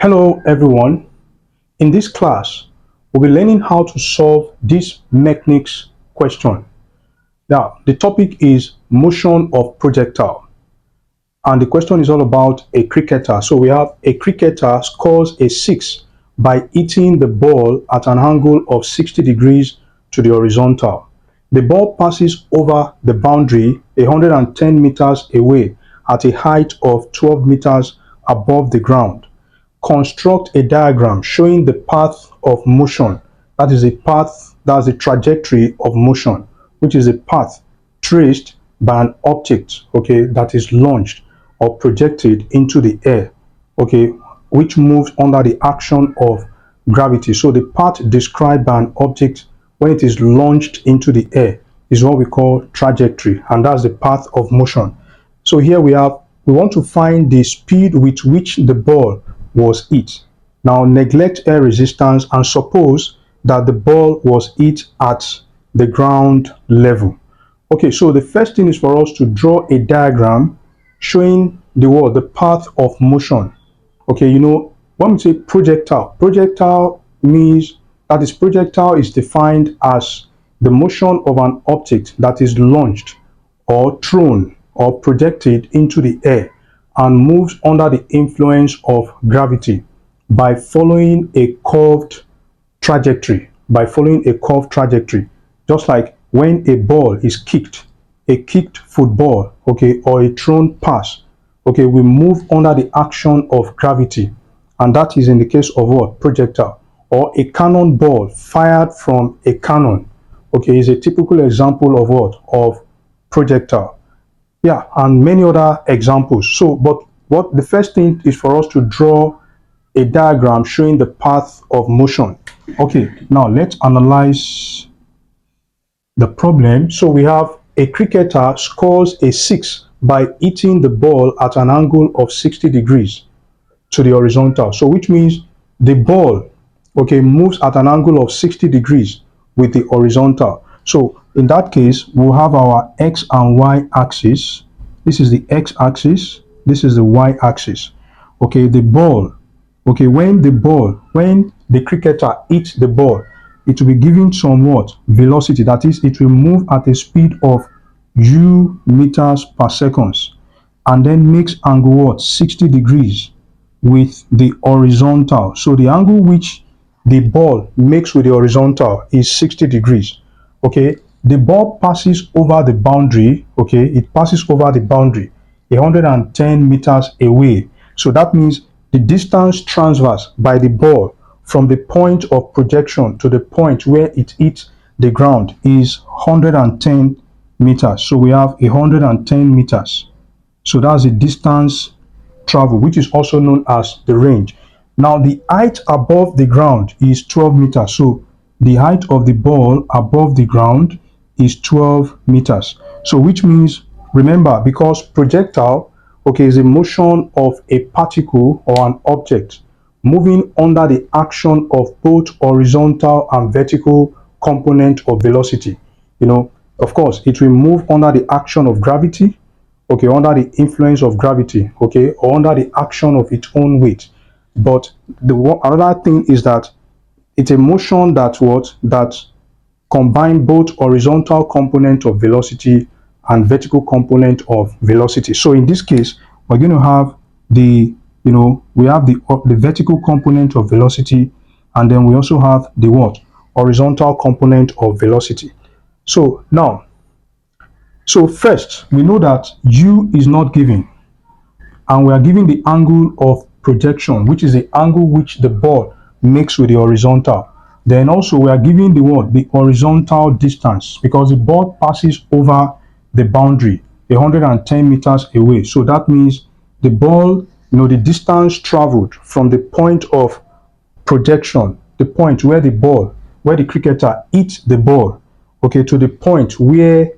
Hello everyone. In this class, we'll be learning how to solve this mechanics question. Now, the topic is motion of projectile. And the question is all about a cricketer. So we have a cricketer scores a 6 by hitting the ball at an angle of 60 degrees to the horizontal. The ball passes over the boundary 110 meters away at a height of 12 meters above the ground. Construct a diagram showing the path of motion. That is a trajectory of motion, which is a path traced by an object, okay, that is launched or projected into the air, okay, which moves under the action of gravity. So the path described by an object when it is launched into the air is what we call trajectory, and that's the path of motion. So here we want to find the speed with which the ball was hit. Now neglect air resistance and suppose that the ball was hit at the ground level. Okay, so the first thing is for us to draw a diagram showing the path of motion. Okay, when we say projectile means projectile is defined as the motion of an object that is launched or thrown or projected into the air and moves under the influence of gravity by following a curved trajectory. Just like when a ball is kicked, a kicked football, okay, or a thrown pass, okay, we move under the action of gravity, and that is in the case of what? Projectile. Or a cannonball fired from a cannon, okay, is a typical example of what? Of projectile. Yeah, and many other examples. So, but what the first thing is for us to draw a diagram showing the path of motion. Okay, now let's analyze the problem. So we have a cricketer scores a 6 by hitting the ball at an angle of 60 degrees to the horizontal. So which means the ball, okay, moves at an angle of 60 degrees with the horizontal. So in that case, we'll have our x and y axis. This is the x axis, this is the y axis. Okay, the ball, okay, when the cricketer hits the ball, it will be given somewhat velocity. That is, it will move at a speed of u meters per second and then makes angle what? 60 degrees with the horizontal. So the angle which the ball makes with the horizontal is 60 degrees. Okay, the ball passes over the boundary, okay, it passes over the boundary 110 meters away. So that means the distance transverse by the ball from the point of projection to the point where it hits the ground is 110 meters. So we have 110 meters. So that's the distance travel, which is also known as the range. Now the height above the ground is 12 meters. So the height of the ball above the ground is 12 meters. So which means, remember, because projectile, okay, is a motion of a particle or an object moving under the action of both horizontal and vertical component of velocity. Of course, it will move under the action of gravity, okay, under the influence of gravity, okay, or under the action of its own weight. But another thing is that it's a motion that combine both horizontal component of velocity and vertical component of velocity. So in this case, we're going to have we have the vertical component of velocity, and then we also have the horizontal component of velocity. So now, first we know that u is not given, and we are given the angle of projection, which is the angle which the ball makes with the horizontal. Then also we are given the horizontal distance, because the ball passes over the boundary 110 meters away. So that means the ball, the distance traveled from the point of projection, the point where the cricketer hits the ball, okay, to the point where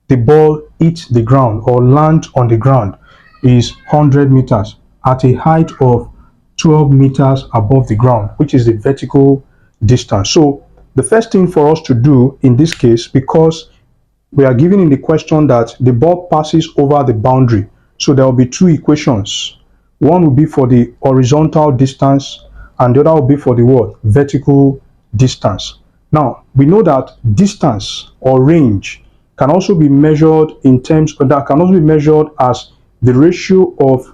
the ball hits the ground or lands on the ground is 100 meters at a height of 12 meters above the ground, which is the vertical distance. So the first thing for us to do in this case, because we are given in the question that the ball passes over the boundary, so there will be two equations. One will be for the horizontal distance, and the other will be for the what? Vertical distance. Now, we know that distance or range can also be measured in terms, that can also be measured as the ratio of,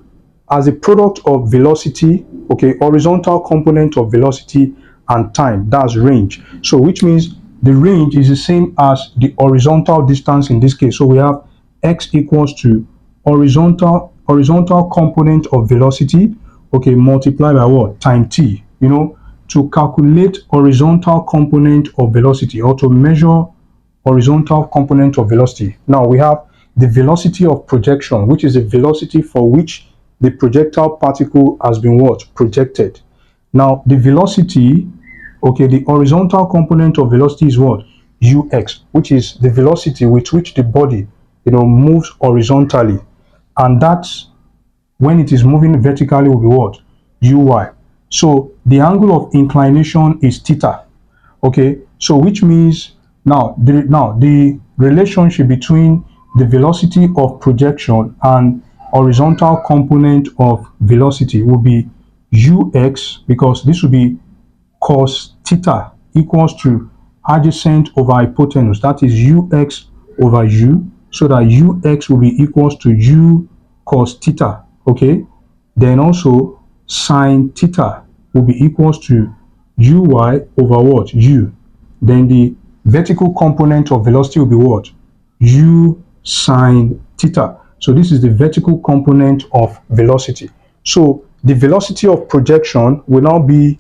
as a product of velocity, okay, horizontal component of velocity and time, that's range. So which means the range is the same as the horizontal distance in this case. So we have x equals to horizontal component of velocity, okay, multiplied by what? Time t. You know, to calculate horizontal component of velocity, or to measure horizontal component of velocity. Now we have the velocity of projection, which is the velocity for which the projectile particle has been what? Projected. Now the velocity, okay, the horizontal component of velocity is what? Ux, which is the velocity with which the body, you know, moves horizontally, and that's when it is moving vertically will be what? Uy. So the angle of inclination is theta. Okay, so which means now the relationship between the velocity of projection and horizontal component of velocity will be ux, because this will be cos theta equals to adjacent over hypotenuse, that is ux over u, so that ux will be equals to u cos theta. Okay, then also sine theta will be equals to uy over what? U. Then the vertical component of velocity will be what? U sine theta. So this is the vertical component of velocity. So the velocity of projection will now be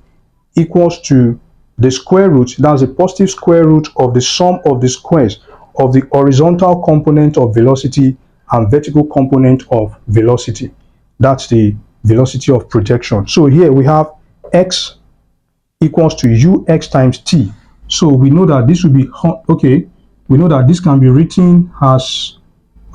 equals to the square root, that's the positive square root of the sum of the squares of the horizontal component of velocity and vertical component of velocity. That's the velocity of projection. So here we have x equals to ux times t. So we know that this will be, okay, we know that this can be written as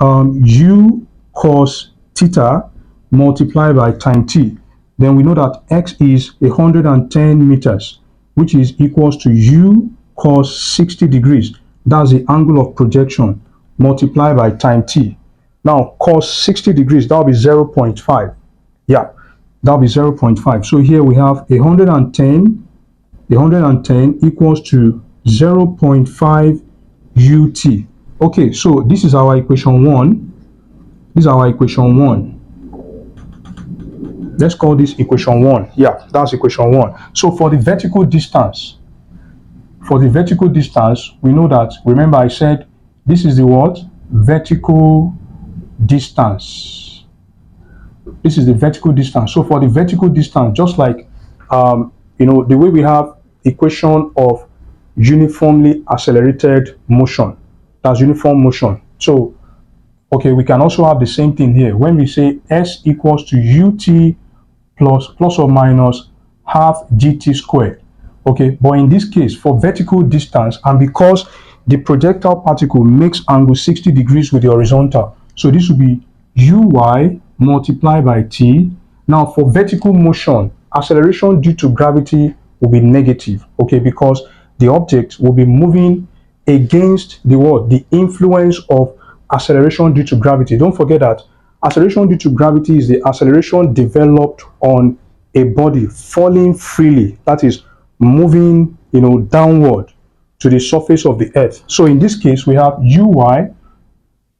u cos theta multiplied by time t. Then we know that x is 110 meters, which is equals to u cos 60 degrees. That's the angle of projection multiplied by time t. Now cos 60 degrees, that'll be 0.5. Yeah, that'll be 0.5. So here we have 110 equals to 0.5 ut. Okay, so this is our equation 1. This is our equation 1. Let's call this equation 1. Yeah, that's equation 1. So for the vertical distance, we know that, remember I said this is the what? Vertical distance. This is the vertical distance. So for the vertical distance, just like you know, the way we have equation of uniformly accelerated motion, that's uniform motion. So okay, we can also have the same thing here when we say s equals to ut plus or minus half gt squared. Okay, but in this case, for vertical distance, and because the projectile particle makes angle 60 degrees with the horizontal, so this will be uy multiplied by t. Now for vertical motion, acceleration due to gravity will be negative, okay, because the object will be moving against the what? The influence of acceleration due to gravity. Don't forget that acceleration due to gravity is the acceleration developed on a body falling freely, that is moving, you know, downward to the surface of the earth. So in this case, we have uy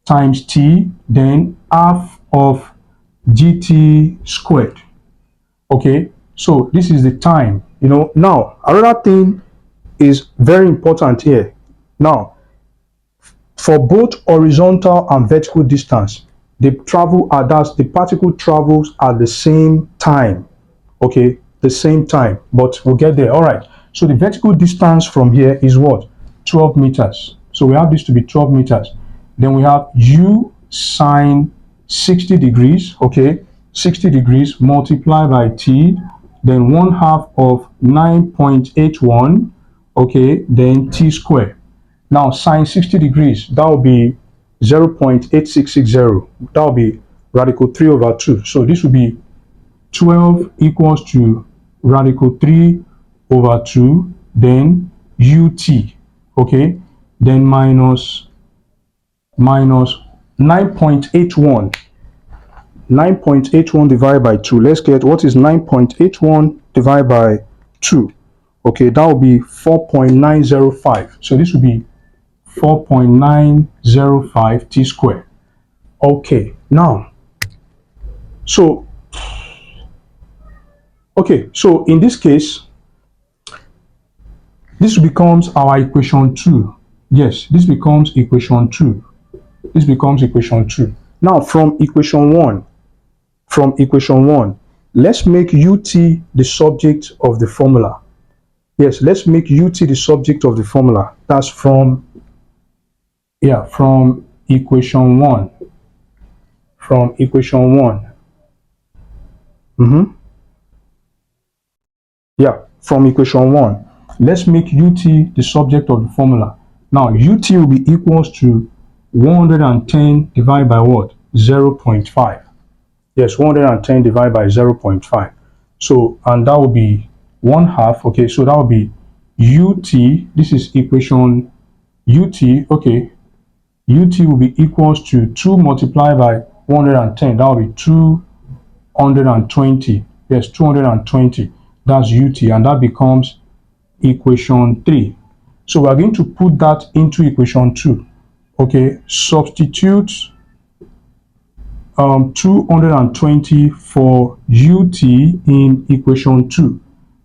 times t, then half of gt squared. Okay, so this is the time, you know. Now another thing is very important here. Now for both horizontal and vertical distance, the particle travels at the same time. Okay, the same time, but we'll get there. All right, so the vertical distance from here is what? 12 meters. So we have this to be 12 meters. Then we have u sine 60 degrees, okay, 60 degrees multiplied by t, then 1/2 of 9.81, okay, then t squared. Now sine 60 degrees, that will be 0.8660. That will be radical 3 over 2. So this will be 12 equals to radical 3 over 2, then ut, okay, then minus 9.81. 9.81 divided by 2. Let's get what is 9.81 divided by 2. Okay, that will be 4.905. So this will be 4.905 t squared. Okay, now, so in this case, this becomes our equation 2. Yes, this becomes equation 2. This becomes equation 2. Now, from equation 1, let's make ut the subject of the formula. Yes, let's make ut the subject of the formula. That's from equation 1. From equation 1. From equation 1. Let's make ut the subject of the formula. Now, ut will be equals to 110 divided by what? 0.5. Yes, 110 divided by 0.5. So, and that will be 1/2. Okay, so that will be ut. This is equation ut. Okay, ut will be equals to 2 multiplied by 110. That will be 220. Yes, 220. That's ut, and that becomes equation 3. So we are going to put that into equation 2. Okay, substitute 220 for ut in equation 2.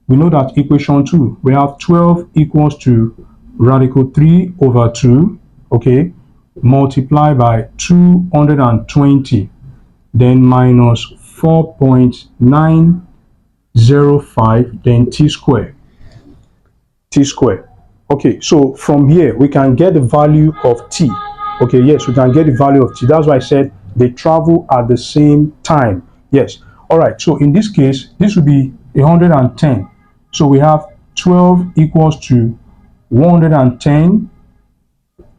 We know that equation 2, we have 12 equals to radical 3 over 2, okay, multiplied by 220, then minus 4.905, then t squared. Okay, so from here we can get the value of t. Okay, yes, we can get the value of t. That's why I said they travel at the same time. Yes. All right, so in this case, this will be 110. So we have 12 equals to 110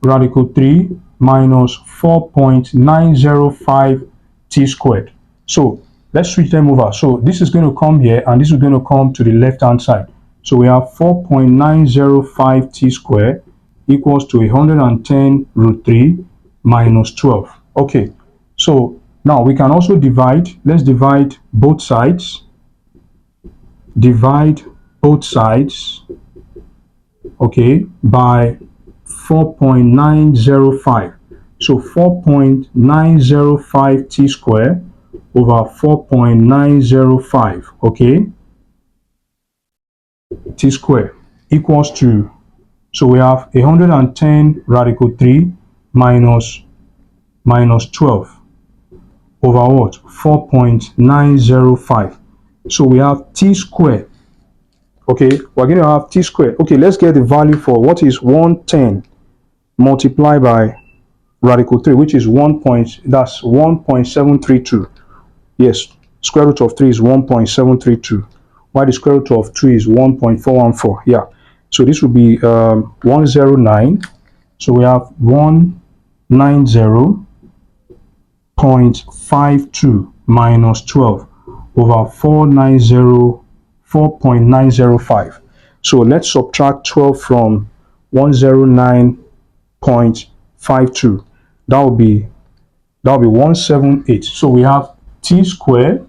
radical 3 minus 4.905 t squared. So let's switch them over. So this is going to come here, and this is going to come to the left hand side. So we have 4.905 t squared equals to 110 root 3 minus 12. Okay, so now we can also divide. Let's divide both sides. Divide both sides, okay, by 4.905. So 4.905 t squared over 4.905, okay, t squared equals to, so we have 110 radical 3 minus 12 over what? 4.905. So we have t squared. Okay, we're going to have t squared. Okay, let's get the value for what is 110 multiplied by radical 3, which is that's 1.732. Yes, square root of 3 is 1.732. While the square root of 2 is 1.414. Yeah, so this will be 109. So we have 190.52 minus 12 over 4.905. So let's subtract 12 from 109.52. That will be 178. So we have t squared.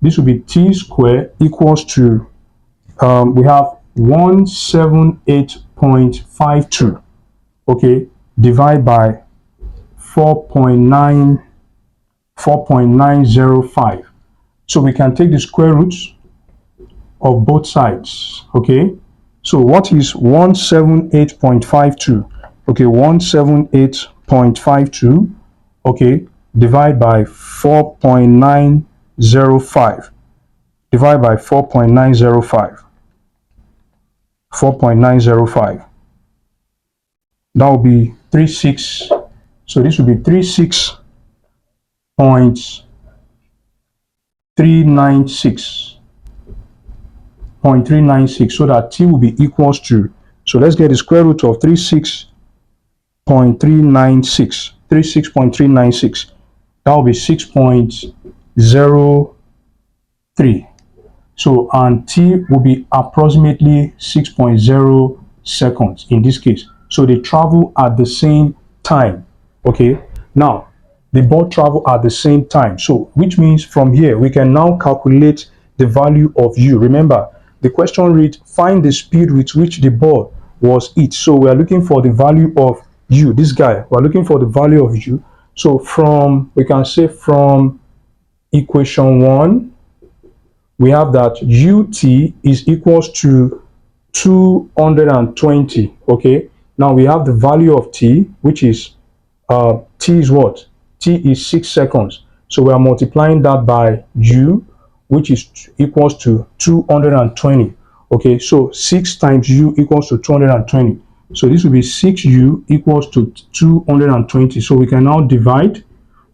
This will be t squared equals to we have 178.52. Okay, divide by 4.905. So we can take the square roots of both sides. Okay, so what is 178.52? Okay, 178.52. Okay, divide by 4.905. Divide by 4.905. 4.905. That will be 36. So this will be 36.396. So that t will be equals to, so let's get the square root of 36.396. 36.396. That will be 6.03. So, and t will be approximately 6.0 seconds in this case. So they travel at the same time. Okay, now the ball traveled at the same time. So which means from here we can now calculate the value of u. Remember, the question reads, find the speed with which the ball was hit. So we are looking for the value of u. This guy, we're looking for the value of u. So we can say from equation 1, we have that ut is equals to 220. Okay, now we have the value of t, which is t is what? T is 6 seconds. So we are multiplying that by u, which is equals to 220. Okay, so 6 times u equals to 220. So this will be 6u equals to 220. So we can now divide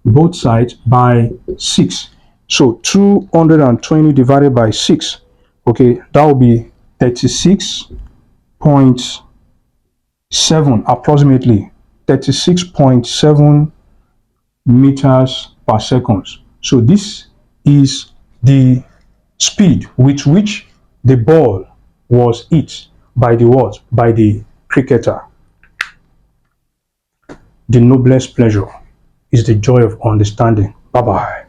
both sides by 6. So 220 divided by 6, okay, that will be 36.7, approximately 36.7 meters per second. So this is the speed with which the ball was hit by the what? By the cricketer. The noblest pleasure is the joy of understanding. Bye-bye.